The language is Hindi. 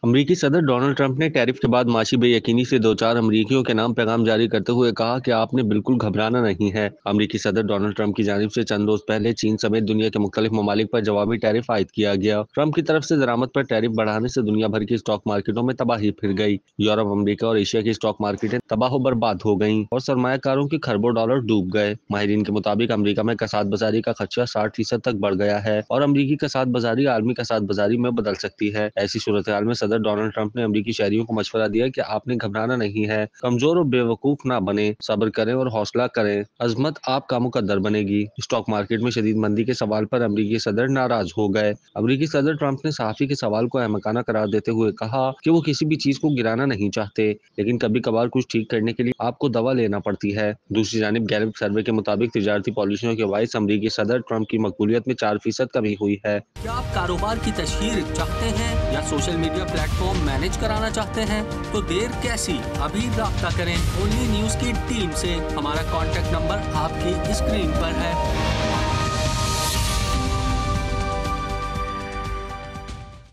अमेरिकी सदर डोनाल्ड ट्रंप ने टैरिफ के बाद माशी बेयकीनी से दो चार अमरीकियों के नाम पैगाम जारी करते हुए कहा कि आपने बिल्कुल घबराना नहीं है। अमेरिकी सदर डोनाल्ड ट्रंप की जानिब से चंद रोज पहले चीन समेत दुनिया के मुख्तलिफ ममालिक पर जवाबी टैरिफ आयद किया गया। ट्रंप की तरफ से दरामद पर टैरिफ बढ़ाने से दुनिया भर की स्टॉक मार्केटों में तबाही फिर गई। यूरोप, अमेरिका और एशिया की स्टॉक मार्केटें तबाह बर्बाद हो गईं और सरमायाकारों के खरबों डॉलर डूब गए। माहिरीन के मुताबिक अमेरिका में कसाद बाजारी का खदशा 60% तक बढ़ गया है और अमेरिकी कसाद बाजारी आलमी कसाद बाजारी में बदल सकती है। ऐसी सूरत हाल में सदर डोनाल्ड ट्रंप ने अमेरिकी शहरियों को मशवरा दिया कि आपने घबराना नहीं है, कमजोर और बेवकूफ ना बने, सब्र करें और हौसला करें, अजमत आपका मुकद्दर बनेगी। स्टॉक मार्केट में शदीद मंदी के सवाल पर अमेरिकी सदर नाराज हो गए। अमेरिकी सदर ट्रंप ने सहाफी के सवाल को अहमकाना करार देते हुए कहा कि वो किसी भी चीज को गिराना नहीं चाहते, लेकिन कभी कभार कुछ ठीक करने के लिए आपको दवा लेना पड़ती है। दूसरी जानिब गैलप सर्वे के मुताबिक तिजारती पॉलिसियों के बायस अमेरिकी सदर ट्रंप की मकबूलियत में 4% कमी हुई है। क्या आप कारोबार की तशहीर चाहते हैं या सोशल मीडिया प्लेटफॉर्म मैनेज कराना चाहते हैं? तो देर कैसी, अभी राब्ता करें ओनली न्यूज की टीम से। हमारा कॉन्टेक्ट नंबर आपकी स्क्रीन पर है।